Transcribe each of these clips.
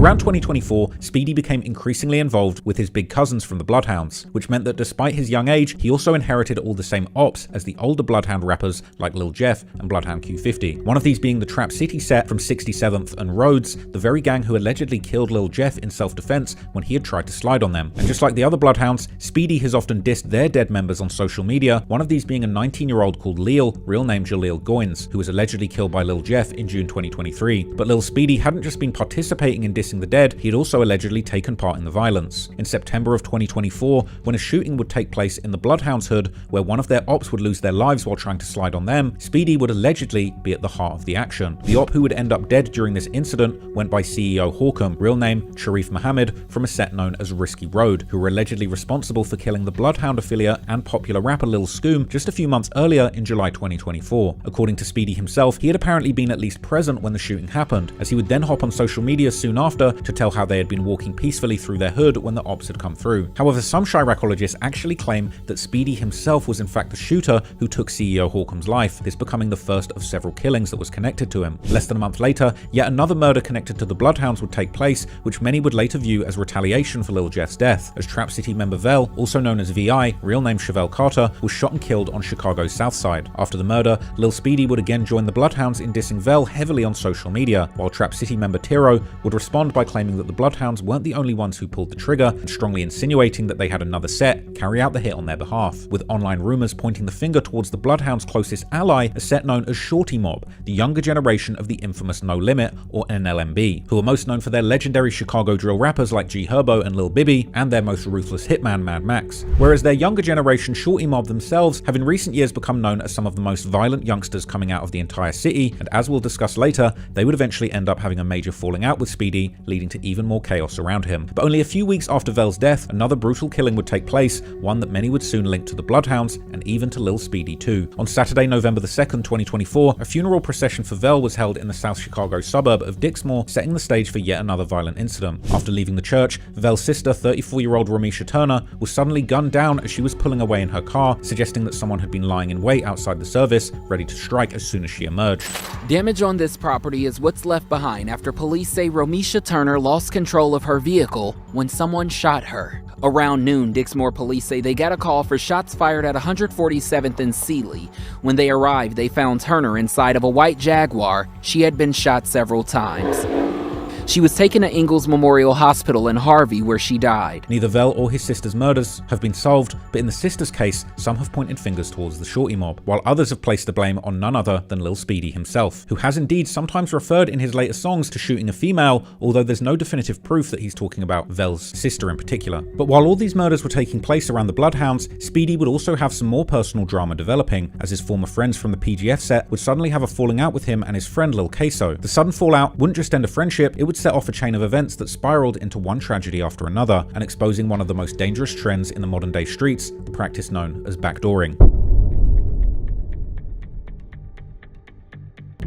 Around 2024, Speedy became increasingly involved with his big cousins from the Bloodhounds, which meant that despite his young age, he also inherited all the same ops as the older Bloodhound rappers like Lil Jeff and Bloodhound Q50. One of these being the Trap City set from 67th and Rhodes, the very gang who allegedly killed Lil Jeff in self-defense when he had tried to slide on them. And just like the other Bloodhounds, Speedy has often dissed their dead members on social media, one of these being a 19-year-old called Lil, real name Jaleel Goins, who was allegedly killed by Lil Jeff in June 2023. But Lil Speedy hadn't just been participating in dissing the dead, he had also allegedly taken part in the violence. In September of 2024, when a shooting would take place in the Bloodhounds hood, where one of their ops would lose their lives while trying to slide on them, Speedy would allegedly be at the heart of the action. The op who would end up dead during this incident went by CEO Hawham, real name Sharif Muhammad, from a set known as Risky Road, who were allegedly responsible for killing the Bloodhound affiliate and popular rapper Lil Scoom just a few months earlier in July 2024. According to Speedy himself, he had apparently been at least present when the shooting happened, as he would then hop on social media soon after to tell how they had been walking peacefully through their hood when the ops had come through. However, some Chiracologists actually claim that Speedy himself was in fact the shooter who took CEO Hawham's life, this becoming the first of several killings that was connected to him. Less than a month later, yet another murder connected to the Bloodhounds would take place, which many would later view as retaliation for Lil Jeff's death, as Trap City member Vel, also known as VI, real name Chevelle Carter, was shot and killed on Chicago's south side. After the murder, Lil Speedy would again join the Bloodhounds in dissing Vel heavily on social media, while Trap City member Tiro would respond by claiming that the Bloodhounds weren't the only ones who pulled the trigger, and strongly insinuating that they had another set carry out the hit on their behalf, with online rumors pointing the finger towards the Bloodhounds' closest ally, a set known as Shorty Mob, the younger generation of the infamous No Limit, or NLMB, who are most known for their legendary Chicago drill rappers like G Herbo and Lil Bibby, and their most ruthless hitman Mad Max. Whereas their younger generation Shorty Mob themselves have in recent years become known as some of the most violent youngsters coming out of the entire city, and as we'll discuss later, they would eventually end up having a major falling out with Speedy, leading to even more chaos around him. But only a few weeks after Vel's death, another brutal killing would take place, one that many would soon link to the Bloodhounds and even to Lil Speedy too. On Saturday, November the 2nd, 2024, a funeral procession for Vel was held in the South Chicago suburb of Dixmoor, setting the stage for yet another violent incident. After leaving the church, Vel's sister, 34-year-old Ramisha Turner, was suddenly gunned down as she was pulling away in her car, suggesting that someone had been lying in wait outside the service, ready to strike as soon as she emerged. Damage on this property is what's left behind after police say Ramisha Turner lost control of her vehicle when someone shot her. Around noon, Dixmoor police say they got a call for shots fired at 147th and Sealy. When they arrived, they found Turner inside of a white Jaguar. She had been shot several times. She was taken to Ingalls Memorial Hospital in Harvey, where she died. Neither Vel or his sister's murders have been solved, but in the sister's case, some have pointed fingers towards the Shorty Mob, while others have placed the blame on none other than Lil Speedy himself, who has indeed sometimes referred in his later songs to shooting a female, although there's no definitive proof that he's talking about Vel's sister in particular. But while all these murders were taking place around the Bloodhounds, Speedy would also have some more personal drama developing, as his former friends from the PGF set would suddenly have a falling out with him and his friend Lil Queso. The sudden fallout wouldn't just end a friendship, it would set off a chain of events that spiraled into one tragedy after another, and exposing one of the most dangerous trends in the modern day streets, the practice known as backdooring.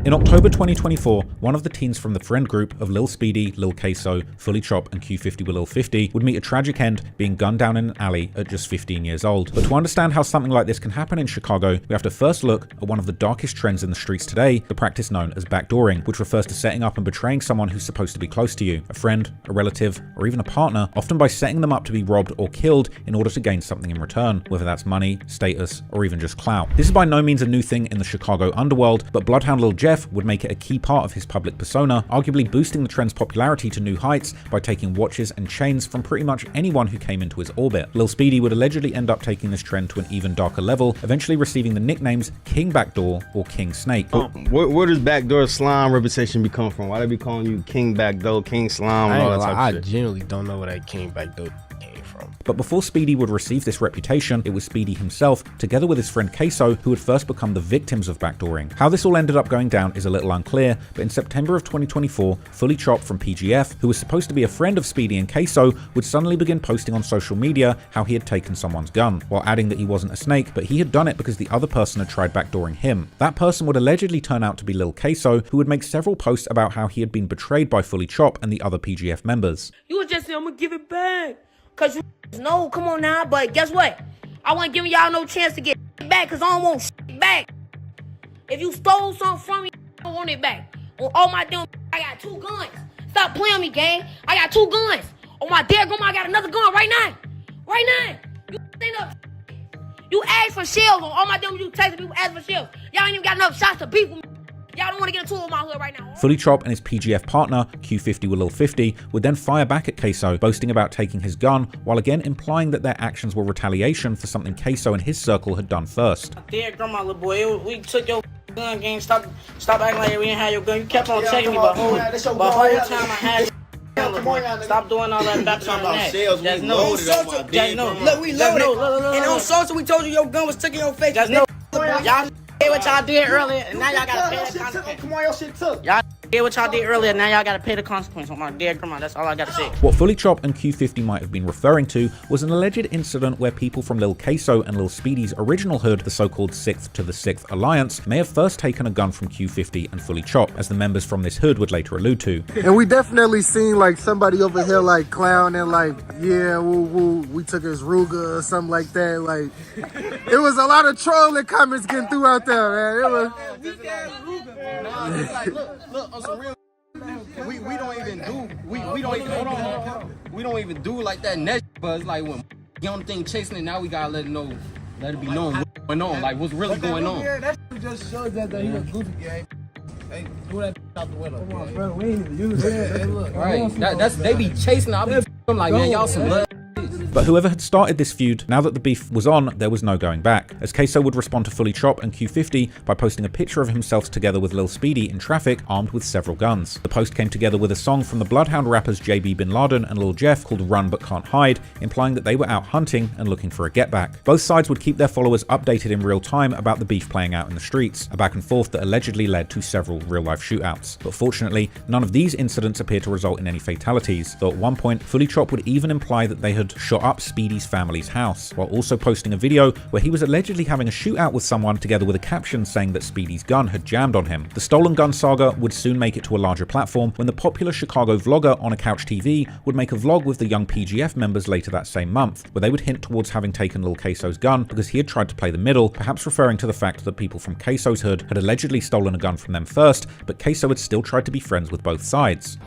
In October 2024, one of the teens from the friend group of Lil Speedy, Lil Queso, Fully Chop and Q50 with Lil 50 would meet a tragic end being gunned down in an alley at just 15 years old. But to understand how something like this can happen in Chicago, we have to first look at one of the darkest trends in the streets today, the practice known as backdooring, which refers to setting up and betraying someone who's supposed to be close to you, a friend, a relative, or even a partner, often by setting them up to be robbed or killed in order to gain something in return, whether that's money, status, or even just clout. This is by no means a new thing in the Chicago underworld, but Bloodhound Lil Jeff would make it a key part of his public persona, arguably boosting the trend's popularity to new heights by taking watches and chains from pretty much anyone who came into his orbit. Lil Speedy would allegedly end up taking this trend to an even darker level, eventually receiving the nicknames King Backdoor or King Snake. Where does Backdoor slime reputation come from? Why they be calling you King Backdoor, King Slime, and all that type of shit? I genuinely don't know where that King Backdoor came from. But before Speedy would receive this reputation, it was Speedy himself, together with his friend Queso, who had first become the victims of backdooring. How this all ended up going down is a little unclear, but in September of 2024, Fully Chop from PGF, who was supposed to be a friend of Speedy and Queso, would suddenly begin posting on social media how he had taken someone's gun, while adding that he wasn't a snake, but he had done it because the other person had tried backdooring him. That person would allegedly turn out to be Lil Queso, who would make several posts about how he had been betrayed by Fully Chop and the other PGF members. You was just saying, I'm gonna give it back. Cause you know, come on now, but guess what? I wasn't giving y'all no chance to get back cause I don't want back. If you stole something from me, I don't want it back. On all my damn, I got 2 guns. Stop playing with me, gang. I got 2 guns. Oh, my dear grandma, I got another gun right now. Right now. You stand up. You ask for shells on all my damn you texting people ask for shells. Y'all ain't even got enough shots to beat with me. Y'all don't want to get into it with my hood right now. Fully Chop and his PGF partner, Q50 with Lil 50, would then fire back at Queso, boasting about taking his gun, while again implying that their actions were retaliation for something Queso and his circle had done first. Dear grandma, little boy, we took your gun game. Stop acting like we didn't have your gun. You kept on checking me, but whole time I had it. Stop doing all that back on the net. Just know. Look, we loaded. And on social, we told you your gun was stuck in your face. Just know. Y'all did what y'all did earlier, and now y'all gotta pay the consequence. Come on, your shit took. Y'all did what y'all did earlier, now y'all gotta pay the consequence on my dear grandma. That's all I gotta say. What Fully Chop and Q50 might have been referring to was an alleged incident where people from Lil Queso and Lil Speedy's original hood, the so-called 6th to the 6th Alliance, may have first taken a gun from Q50 and Fully Chop, as the members from this hood would later allude to. And we definitely seen like somebody over here like clowning like, yeah, we took his Ruger or something like that. Like, it was a lot of trolling comments getting through out there, man. It was... Look, on some real. We don't even do. We don't even hold on. We don't even do like that next. But it's like when young thing chasing it, now we gotta let it be known what's going on, like what's really going on. Yeah, that just shows that he was goofy, gang. Hey, throw that out the window. Come on, bro, we ain't even use it. Hey, look, right, that's they be chasing. I be like, man, y'all some blood. But whoever had started this feud, now that the beef was on, there was no going back, as Queso would respond to Fully Chop and Q50 by posting a picture of himself together with Lil Speedy in traffic, armed with several guns. The post came together with a song from the Bloodhound rappers JB Bin Laden and Lil Jeff called Run But Can't Hide, implying that they were out hunting and looking for a get back. Both sides would keep their followers updated in real time about the beef playing out in the streets, a back and forth that allegedly led to several real-life shootouts. But fortunately, none of these incidents appear to result in any fatalities, though at one point, Fully Chop would even imply that they had shot up Speedy's family's house, while also posting a video where he was allegedly having a shootout with someone, together with a caption saying that Speedy's gun had jammed on him. The stolen gun saga would soon make it to a larger platform when the popular Chicago vlogger On a Couch TV would make a vlog with the young PGF members later that same month, where they would hint towards having taken Lil Queso's gun because he had tried to play the middle, perhaps referring to the fact that people from Queso's hood had allegedly stolen a gun from them first, but Queso had still tried to be friends with both sides.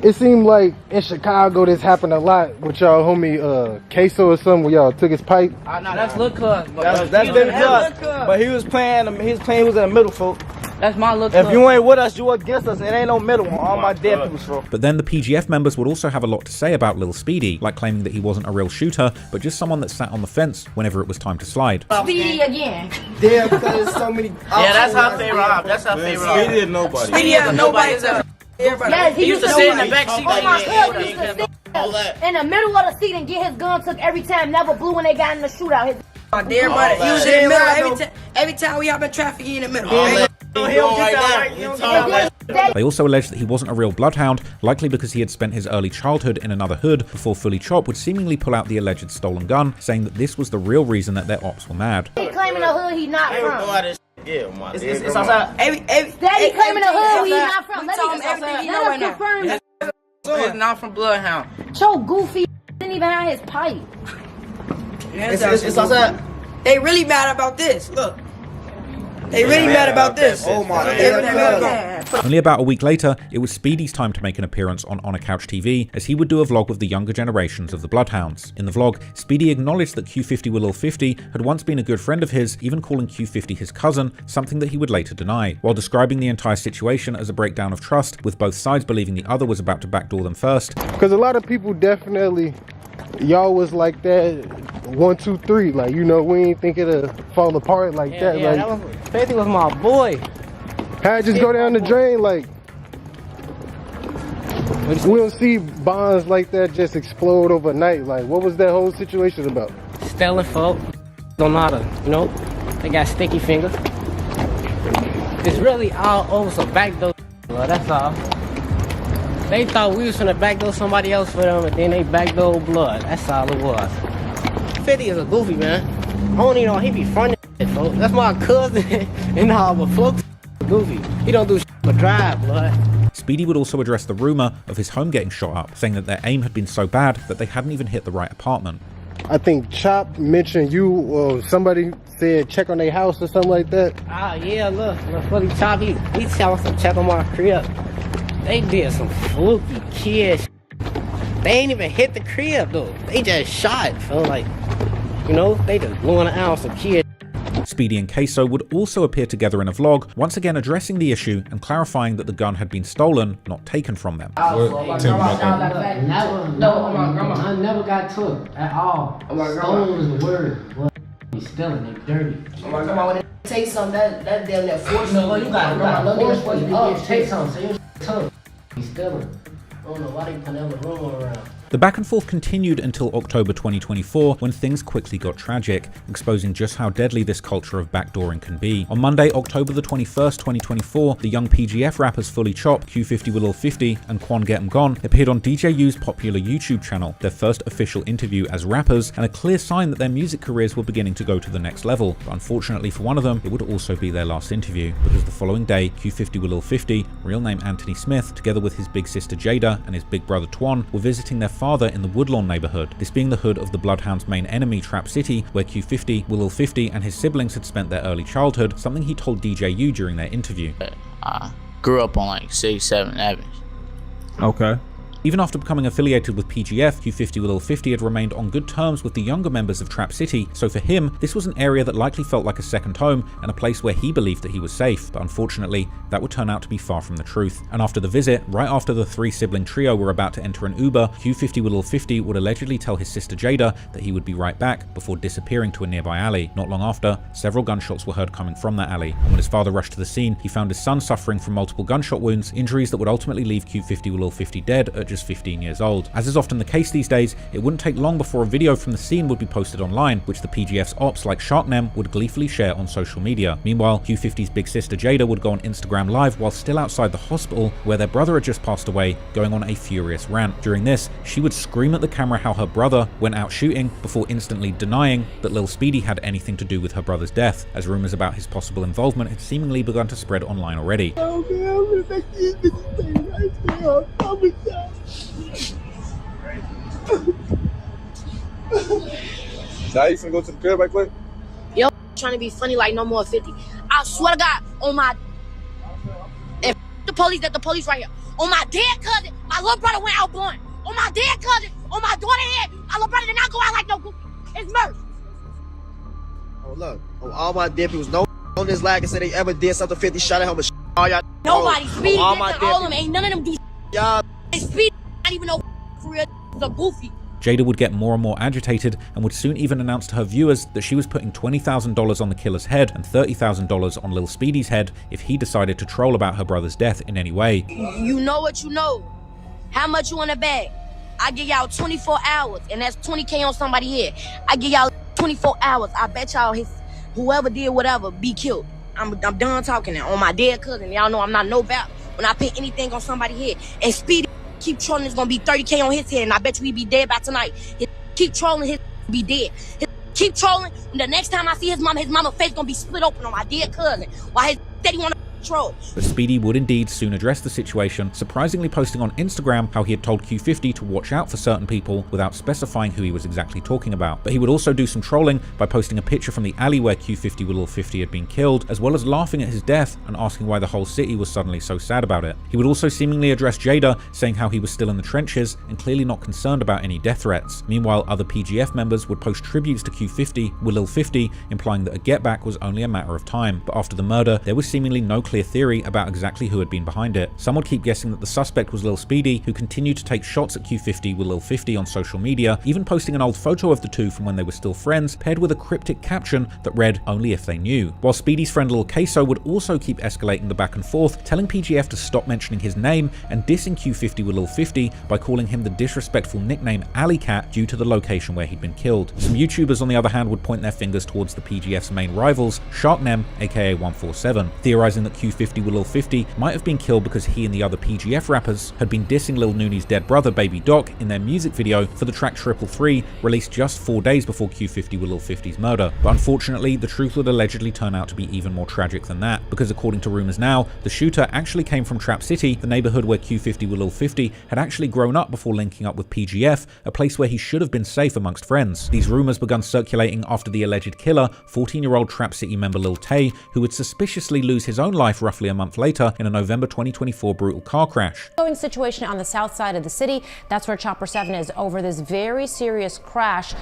It seemed like in Chicago this happened a lot with y'all homie Queso or something where y'all took his pipe. No, that's Lil Cuz. That's been Cuz. But he was playing in the middle, folks. That's my Lil Cuz. If you ain't with us, you against us. It ain't no middle on all my dead people's folks. But then the PGF members would also have a lot to say about Lil Speedy, like claiming that he wasn't a real shooter, but just someone that sat on the fence whenever it was time to slide. Speedy again. Yeah, because there's so many. Yeah, that's how they rob. That's how they rob. Speedy is nobody. Speedy is nobody. Yes, He used to sit in the back seat. Oh my God, he used to sit in the middle of the seat and get his gun took every time. Never blew when they got in the shootout. My dear brother, he was in the middle every time we hop in traffic, he in the middle. They also alleged that he wasn't a real bloodhound, likely because he had spent his early childhood in another hood before Fully Chop would seemingly pull out the alleged stolen gun, saying that this was the real reason that their ops were mad. He claiming a hood he not from. Yeah, it's outside. Daddy claiming a hood he not from. Let us confirm that. He's not from Bloodhound. Cho goofy didn't even have his pipe. It's outside. They really mad about this. Look. They really mad about this. Oh my God. Only about a week later, it was Speedy's time to make an appearance on a Couch TV, as he would do a vlog with the younger generations of the Bloodhounds. In the vlog, Speedy acknowledged that Q50 with Lil 50 had once been a good friend of his, even calling Q50 his cousin, something that he would later deny, while describing the entire situation as a breakdown of trust, with both sides believing the other was about to backdoor them first. Because a lot of people definitely, y'all was like that 1, 2, 3, like, you know, we ain't think it'd fall apart like that. Yeah, like, that was, Faithy was my boy. How it just go down the drain, like, we don't see bonds like that just explode overnight. Like, what was that whole situation about? Stealing folk. Don't know how to, you know, they got sticky fingers. It's really all over some backdoor, that's all. They thought we was finna backdoor somebody else for them, and then they backdoor blood. That's all it was. 50 is a goofy, man. I don't even know, he be funny, folks. That's my cousin, and all, but folks goofy. He don't do shit but drive, blood. Speedy would also address the rumor of his home getting shot up, saying that their aim had been so bad that they hadn't even hit the right apartment. I think Chop mentioned you, or somebody said check on their house or something like that. Ah, yeah, look, Fully Chop, he tell us to check on my crib. They did some fluky kid shit. They ain't even hit the crib though. They just shot. So like, you know, they just blew an ounce of kid. Speedy and Queso would also appear together in a vlog, once again addressing the issue and clarifying that the gun had been stolen, not taken from them. I never got took at all. Stolen is the word. Well, he's stealing, they dirty. Come on, when they take something, that damn that force. No, you got force. Take something, so you took. He's stealing. I don't know why they put another room around. The back and forth continued until October 2024, when things quickly got tragic, exposing just how deadly this culture of backdooring can be. On Monday, October the 21st, 2024, the young PGF rappers Fully Chop, Q50 with Lil 50, and Quan Get 'Em Gone appeared on DJ U's popular YouTube channel, their first official interview as rappers, and a clear sign that their music careers were beginning to go to the next level. But unfortunately for one of them, it would also be their last interview, because the following day, Q50 with Lil 50, real name Anthony Smith, together with his big sister Jada and his big brother Twan, were visiting their father in the Woodlawn neighborhood, this being the hood of the Bloodhounds' main enemy, Trap City, where Q50, Lil 50, and his siblings had spent their early childhood, something he told DJ U during their interview. I grew up on like 6, 7 avenues. Okay. Even after becoming affiliated with PGF, Q50 with Lil 50 had remained on good terms with the younger members of Trap City, so for him, this was an area that likely felt like a second home and a place where he believed that he was safe, but unfortunately, that would turn out to be far from the truth. And after the visit, right after the three-sibling trio were about to enter an Uber, Q50 with Lil 50 would allegedly tell his sister Jada that he would be right back before disappearing to a nearby alley. Not long after, several gunshots were heard coming from that alley, and when his father rushed to the scene, he found his son suffering from multiple gunshot wounds, injuries that would ultimately leave Q50 with Lil 50 dead at just 15 years old. As is often the case these days, it wouldn't take long before a video from the scene would be posted online, which the PGF's ops like Sharknem would gleefully share on social media. Meanwhile, Q50's big sister Jada would go on Instagram Live while still outside the hospital where their brother had just passed away, going on a furious rant. During this, she would scream at the camera how her brother went out shooting before instantly denying that Lil Speedy had anything to do with her brother's death, as rumors about his possible involvement had seemingly begun to spread online already. Now you finna go to the crib right quick? Yo, trying to be funny like no more 50. I swear to God, on my... And the police right here. On my dead cousin, my little brother went out born. On my dead cousin, on my daughter head, my little brother did not go out like no goofy. It's murder. Oh look, on all my dead peoples, no on this lag and said they ever did something 50 shot at him, but all y'all. Nobody, Speedy all did my to all of them. Ain't none of them do y'all. Speedy, I don't even know for real. It's a goofy. Jada would get more and more agitated and would soon even announce to her viewers that she was putting $20,000 on the killer's head and $30,000 on Lil Speedy's head if he decided to troll about her brother's death in any way. You know what you know. How much you want to bag? I give y'all 24 hours, and that's 20K on somebody's head. I give y'all 24 hours. I bet y'all whoever did whatever be killed. I'm done talking now. On my dead cousin, y'all know I'm not no bad when I put anything on somebody's head. And Speedy keep trolling, it's gonna be 30K on his head, and I bet you he be dead by tonight. Keep trolling, his be dead. Keep trolling, and the next time I see his mama face gonna be split open on my dead cousin. While his daddy wanna troll. But Speedy would indeed soon address the situation, surprisingly posting on Instagram how he had told Q50 to watch out for certain people without specifying who he was exactly talking about. But he would also do some trolling by posting a picture from the alley where Q50 with Lil 50 had been killed, as well as laughing at his death and asking why the whole city was suddenly so sad about it. He would also seemingly address Jada, saying how he was still in the trenches and clearly not concerned about any death threats. Meanwhile, other PGF members would post tributes to Q50 with Lil 50, implying that a get back was only a matter of time. But after the murder, there was seemingly no clear theory about exactly who had been behind it. Some would keep guessing that the suspect was Lil Speedy, who continued to take shots at Q50 with Lil 50 on social media, even posting an old photo of the two from when they were still friends, paired with a cryptic caption that read, "Only if they knew." While Speedy's friend Lil Queso would also keep escalating the back and forth, telling PGF to stop mentioning his name and dissing Q50 with Lil 50 by calling him the disrespectful nickname Alley Cat due to the location where he'd been killed. Some YouTubers on the other hand would point their fingers towards the PGF's main rivals, Sharknem aka 147, theorizing that Q50 with Lil 50 might have been killed because he and the other PGF rappers had been dissing Lil Nooney's dead brother Baby Doc in their music video for the track 333, released just 4 days before Q50 with Lil 50's murder. But unfortunately, the truth would allegedly turn out to be even more tragic than that, because according to rumors now, the shooter actually came from Trap City, the neighborhood where Q50 with Lil 50 had actually grown up before linking up with PGF, a place where he should have been safe amongst friends. These rumors began circulating after the alleged killer, 14-year-old Trap City member Lil Tay, who would suspiciously lose his own life life roughly a month later in a November 2024 brutal car crash. Situation on the south side of the city. That's where Chopper 7 is over this very serious crash.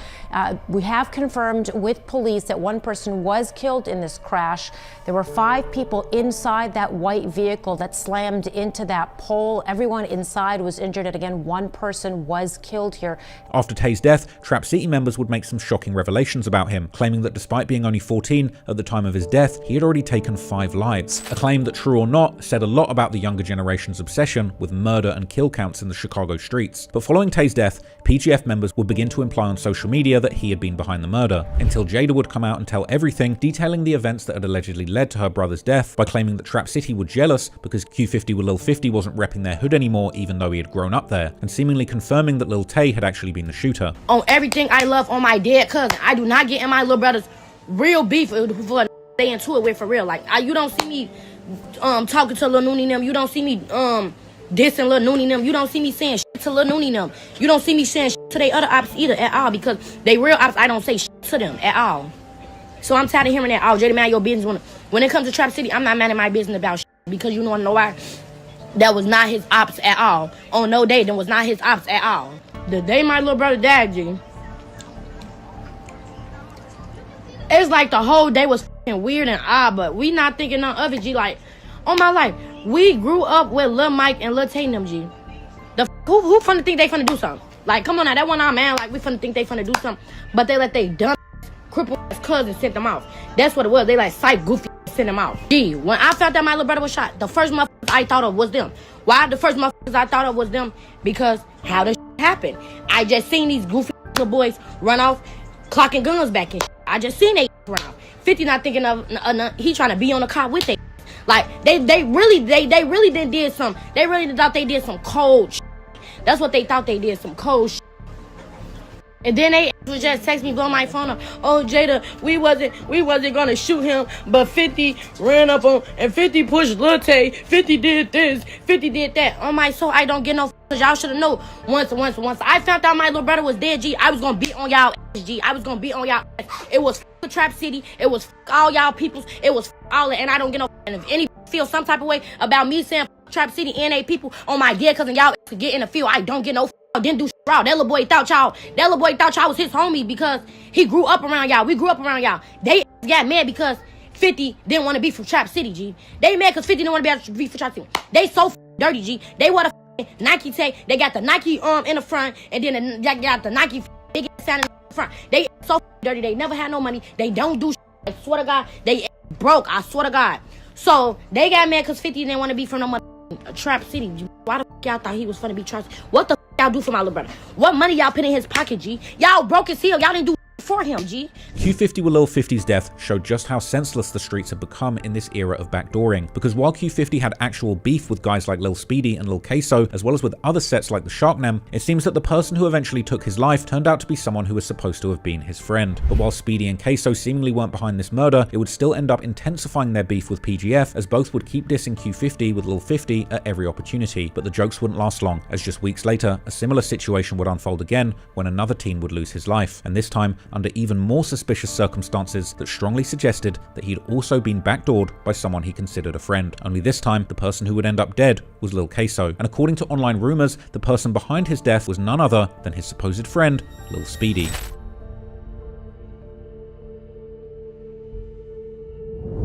We have confirmed with police that one person was killed in this crash. There were 5 people inside that white vehicle that slammed into that pole. Everyone inside was injured, and again, one person was killed here. After Tay's death, Trap City members would make some shocking revelations about him, claiming that despite being only 14 at the time of his death, he had already taken 5 lives. A claim that, true or not, said a lot about the younger generation's obsession with murder and kill counts in the Chicago streets. But following Tay's death, PGF members would begin to imply on social media that he had been behind the murder, until Jada would come out and tell everything, detailing the events that had allegedly led to her brother's death by claiming that Trap City were jealous because Q50 with Lil 50 wasn't repping their hood anymore even though he had grown up there, and seemingly confirming that Lil Tay had actually been the shooter. On everything I love on my dead cousin, I do not get in my little brother's real beef for stay into it with for real. Like, you don't see me talking to Lil Noonie them. You don't see me dissing Lil Noonie them. You don't see me saying shit to Lil Noonie them. You don't see me saying shit to they other ops either at all, because they real ops, I don't say shit to them at all. So I'm tired of hearing that, oh, Jada, man, your business. When it comes to Trap City, I'm not minding my business about shit, because you know why? That was not his ops at all. On no day, that was not his ops at all. The day my little brother died, G, it's like the whole day was f***ing weird and odd, but we not thinking none of it, G. Like, on my life, we grew up with Lil Mike and Lil Tay and them, G. Who finna think they finna do something? Like, come on now, that one our man, like, we finna think they finna do something, but they let they dumb crippled cousin sent them out. That's what it was. They like psych goofy sent them out. G, when I found out my little brother was shot, the first motherfuckers I thought of was them. Why the first motherfuckers I thought of was them? Because how this happened. I just seen these goofy little boys run off, clocking guns back and shit. I just seen they around. 50 not thinking of he trying to be on the car with they. Like they really did some. They really thought they did some cold shit. That's what they thought they did, some cold shit. And then they would just text me, blow my phone up. Oh, Jada, we wasn't gonna shoot him, but 50 ran up on, and 50 pushed Lil Tay. 50 did this, 50 did that. On my soul, I don't get no f***. Y'all should have known. Once I found out my little brother was dead, G, I was gonna beat on y'all ass, G. I was gonna beat on y'all ass. It was f*** Trap City. It was f*** all y'all peoples. It was f*** all that, and I don't get no f***. And if any feel some type of way about me saying f*** Trap City and they people on my dead cousin, y'all to get in the field, I don't get no f***. Didn't do shit wrong. That little boy thought y'all was his homie because he grew up around y'all. We grew up around y'all. They got mad because 50 didn't want to be from Trap City, G. They mad because 50 didn't want to be from Trap City. They so dirty, G. They want a Nike tag. They got the Nike in the front, and then they got the Nike big sound in the front. They so dirty. They never had no money. They don't do shit. I swear to God, they broke. I swear to God. So they got mad because 50 didn't want to be from no money. Trap City, G. Why the f*** y'all thought he was finna be Trap City? What the f*** y'all do for my little brother? What money y'all put in his pocket, G? Y'all broke his heel. Y'all didn't do for him, G. Q50 with Lil 50's death showed just how senseless the streets have become in this era of backdooring, because while Q50 had actual beef with guys like Lil Speedy and Lil Queso, as well as with other sets like the Sharknam, it seems that the person who eventually took his life turned out to be someone who was supposed to have been his friend. But while Speedy and Queso seemingly weren't behind this murder, it would still end up intensifying their beef with PGF, as both would keep dissing Q50 with Lil 50 at every opportunity. But the jokes wouldn't last long, as just weeks later, a similar situation would unfold again when another teen would lose his life, and this time under even more suspicious circumstances that strongly suggested that he'd also been backdoored by someone he considered a friend. Only this time, the person who would end up dead was Lil Queso, and according to online rumors, the person behind his death was none other than his supposed friend, Lil Speedy.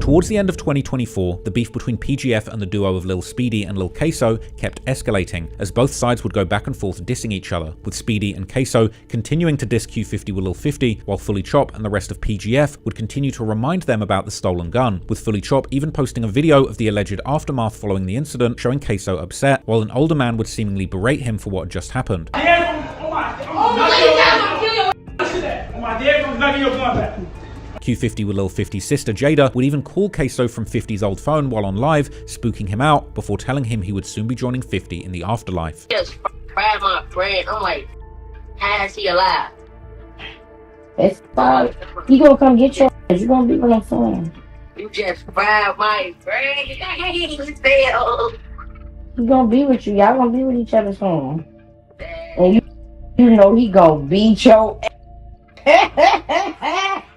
Towards the end of 2024, the beef between PGF and the duo of Lil Speedy and Lil Queso kept escalating, as both sides would go back and forth dissing each other, with Speedy and Queso continuing to diss Q50 with Lil 50, while Fully Chop and the rest of PGF would continue to remind them about the stolen gun, with Fully Chop even posting a video of the alleged aftermath following the incident showing Queso upset, while an older man would seemingly berate him for what had just happened. Q50 with Lil 50's sister Jada would even call Queso from 50's old phone while on live, spooking him out before telling him he would soon be joining 50 in the afterlife. Just grab my friend. I'm like, how is he alive? It's fine. He gonna come get your ass. You gonna be with him soon. You just grab my friend. He gonna be with you. Y'all gonna be with each other soon. And you know he gonna beat your ass.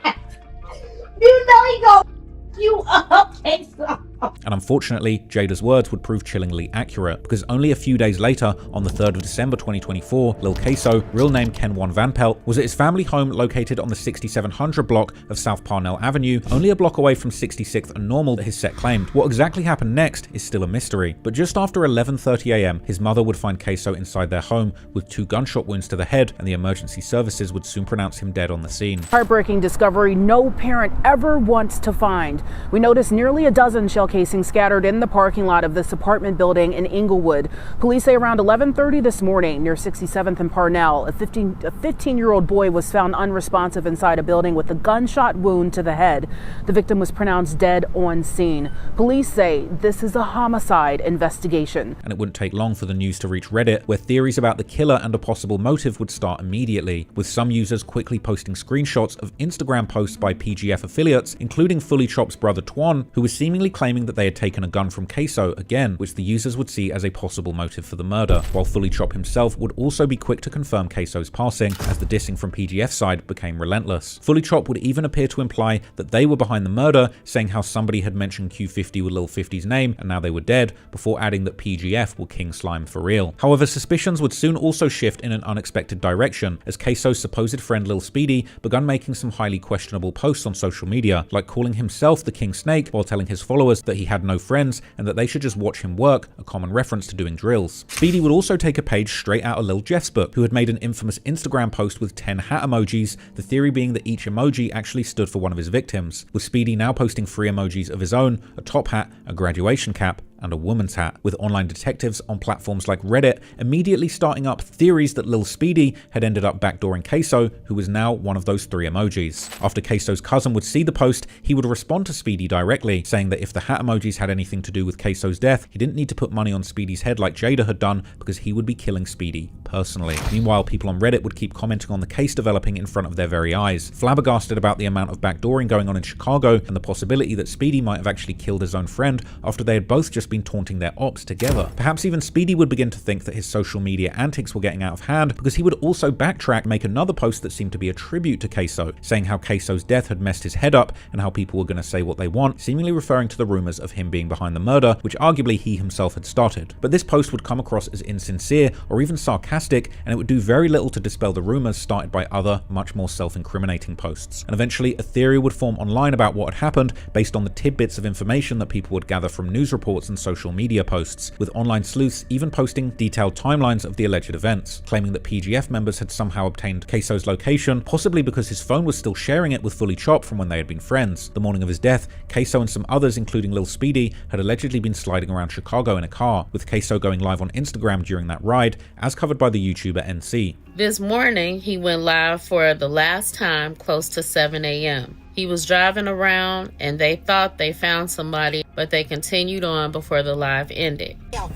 You know he gonna f*** you up, Queso. And unfortunately, Jada's words would prove chillingly accurate, because only a few days later, on the 3rd of December 2024, Lil Queso, real name Ken1 Van Pelt, was at his family home located on the 6700 block of South Parnell Avenue, only a block away from 66th and Normal that his set claimed. What exactly happened next is still a mystery, but just after 11:30 AM, his mother would find Queso inside their home with 2 gunshot wounds to the head, and the emergency services would soon pronounce him dead on the scene. Heartbreaking discovery no parent ever wants to find. We noticed nearly a dozen shell casings scattered in the parking lot of this apartment building in Inglewood. Police say around 11:30 this morning near 67th and Parnell, a 15-year-old boy was found unresponsive inside a building with a gunshot wound to the head. The victim was pronounced dead on scene. Police say this is a homicide investigation. And it wouldn't take long for the news to reach Reddit, where theories about the killer and a possible motive would start immediately, with some users quickly posting screenshots of Instagram posts by PGF affiliates, including Fully Chop's brother Twan, who was seemingly claiming that they had taken a gun from Queso again, which the users would see as a possible motive for the murder, while Fully Chop himself would also be quick to confirm Queso's passing, as the dissing from PGF's side became relentless. Fully Chop would even appear to imply that they were behind the murder, saying how somebody had mentioned Q50 with Lil 50's name and now they were dead, before adding that PGF were King Slime for real. However, suspicions would soon also shift in an unexpected direction, as Queso's supposed friend Lil Speedy began making some highly questionable posts on social media, like calling himself the King Snake while telling his followers that he had no friends and that they should just watch him work, a common reference to doing drills. Speedy would also take a page straight out of Lil Jeff's book, who had made an infamous Instagram post with 10 hat emojis, the theory being that each emoji actually stood for one of his victims, with Speedy now posting 3 emojis of his own, a top hat, a graduation cap, and a woman's hat, with online detectives on platforms like Reddit immediately starting up theories that Lil Speedy had ended up backdooring Queso, who was now one of those 3 emojis. After Queso's cousin would see the post, he would respond to Speedy directly, saying that if the hat emojis had anything to do with Queso's death, he didn't need to put money on Speedy's head like Jada had done, because he would be killing Speedy personally. Meanwhile, people on Reddit would keep commenting on the case developing in front of their very eyes, flabbergasted about the amount of backdooring going on in Chicago and the possibility that Speedy might have actually killed his own friend after they had both just been taunting their ops together. Perhaps even Speedy would begin to think that his social media antics were getting out of hand, because he would also backtrack and make another post that seemed to be a tribute to Queso, saying how Queso's death had messed his head up and how people were going to say what they want, seemingly referring to the rumors of him being behind the murder, which arguably he himself had started. But this post would come across as insincere or even sarcastic, and it would do very little to dispel the rumors started by other, much more self-incriminating posts. And eventually, a theory would form online about what had happened based on the tidbits of information that people would gather from news reports and social media posts, with online sleuths even posting detailed timelines of the alleged events, claiming that PGF members had somehow obtained Queso's location, possibly because his phone was still sharing it with Fully Chop from when they had been friends. The morning of his death, Queso and some others, including Lil Speedy, had allegedly been sliding around Chicago in a car, with Queso going live on Instagram during that ride, as covered by the YouTuber NC. This morning, he went live for the last time close to 7 a.m. He was driving around and they thought they found somebody, but they continued on before the live ended. Nah,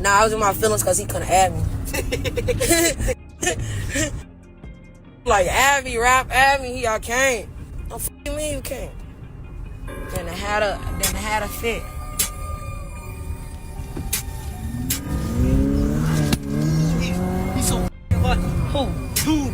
I was in my feelings because he couldn't add me. Like, add me, rap, add me, y'all can't. Don't f***ing me, you can't. Then I had a fit. He's so lucky. Who? Dude.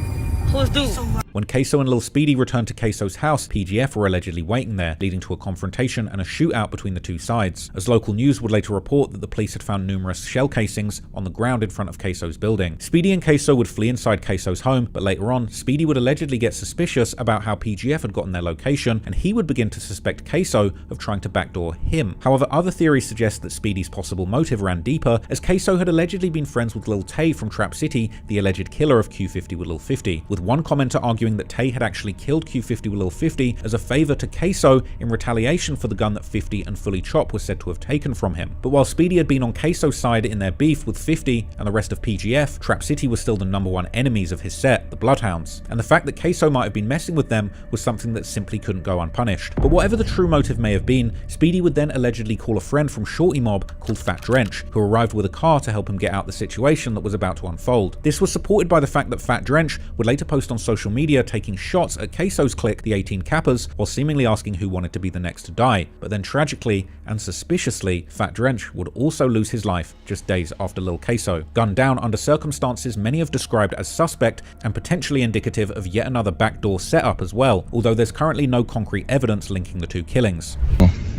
Who's dude? When Queso and Lil Speedy returned to Queso's house, PGF were allegedly waiting there, leading to a confrontation and a shootout between the two sides, as local news would later report that the police had found numerous shell casings on the ground in front of Queso's building. Speedy and Queso would flee inside Queso's home, but later on, Speedy would allegedly get suspicious about how PGF had gotten their location, and he would begin to suspect Queso of trying to backdoor him. However, other theories suggest that Speedy's possible motive ran deeper, as Queso had allegedly been friends with Lil Tay from Trap City, the alleged killer of Q50 with Lil 50, with one commenter arguing that Tay had actually killed Q50 with Lil 50 as a favor to Queso in retaliation for the gun that 50 and Fully Chop were said to have taken from him. But while Speedy had been on Queso's side in their beef with 50 and the rest of PGF, Trap City was still the #1 enemies of his set, the Bloodhounds, and the fact that Queso might have been messing with them was something that simply couldn't go unpunished. But whatever the true motive may have been, Speedy would then allegedly call a friend from Shorty Mob called Fat Drench, who arrived with a car to help him get out the situation that was about to unfold. This was supported by the fact that Fat Drench would later post on social media media taking shots at Queso's clique, the 18 Cappers, while seemingly asking who wanted to be the next to die. But then tragically and suspiciously, Fat Drench would also lose his life just days after Lil Queso, gunned down under circumstances many have described as suspect and potentially indicative of yet another backdoor setup as well, although there's currently no concrete evidence linking the two killings.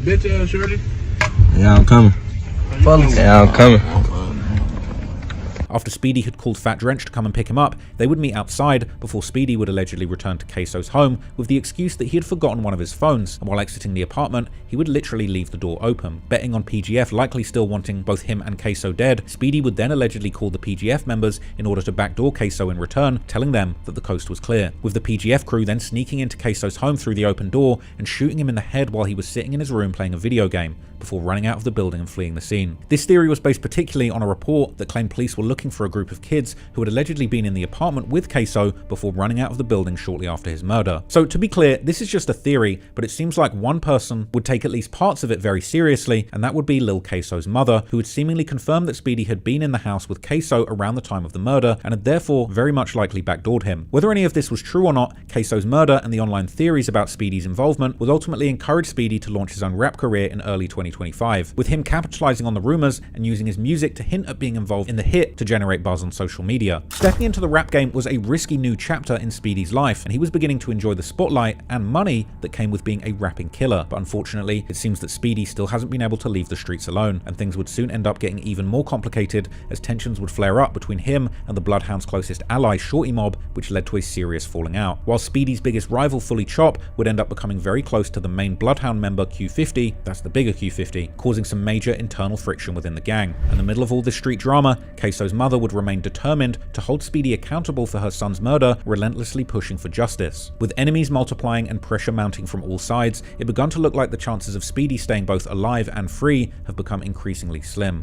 Bitch ass Shorty. Yeah, I'm coming. Yeah, I'm coming. After Speedy had called Fat Drench to come and pick him up, they would meet outside before Speedy would allegedly return to Queso's home with the excuse that he had forgotten one of his phones, and while exiting the apartment, he would literally leave the door open. Betting on PGF likely still wanting both him and Queso dead, Speedy would then allegedly call the PGF members in order to backdoor Queso in return, telling them that the coast was clear, with the PGF crew then sneaking into Queso's home through the open door and shooting him in the head while he was sitting in his room playing a video game, before running out of the building and fleeing the scene. This theory was based particularly on a report that claimed police were looking for a group of kids who had allegedly been in the apartment with Queso before running out of the building shortly after his murder. So to be clear, this is just a theory, but it seems like one person would take at least parts of it very seriously, and that would be Lil Queso's mother, who had seemingly confirmed that Speedy had been in the house with Queso around the time of the murder and had therefore very much likely backdoored him. Whether any of this was true or not, Queso's murder and the online theories about Speedy's involvement would ultimately encourage Speedy to launch his own rap career in early 2025, with him capitalizing on the rumors and using his music to hint at being involved in the hit to generate buzz on social media. Stepping into the rap game was a risky new chapter in Speedy's life, and he was beginning to enjoy the spotlight and money that came with being a rapping killer. But unfortunately, it seems that Speedy still hasn't been able to leave the streets alone, and things would soon end up getting even more complicated as tensions would flare up between him and the Bloodhound's closest ally, Shorty Mob, which led to a serious falling out. While Speedy's biggest rival, Fully Chop, would end up becoming very close to the main Bloodhound member, Q50, that's the bigger Q50, causing some major internal friction within the gang. In the middle of all this street drama, Queso's mother would remain determined to hold Speedy accountable for her son's murder, relentlessly pushing for justice. With enemies multiplying and pressure mounting from all sides, it began to look like the chances of Speedy staying both alive and free have become increasingly slim.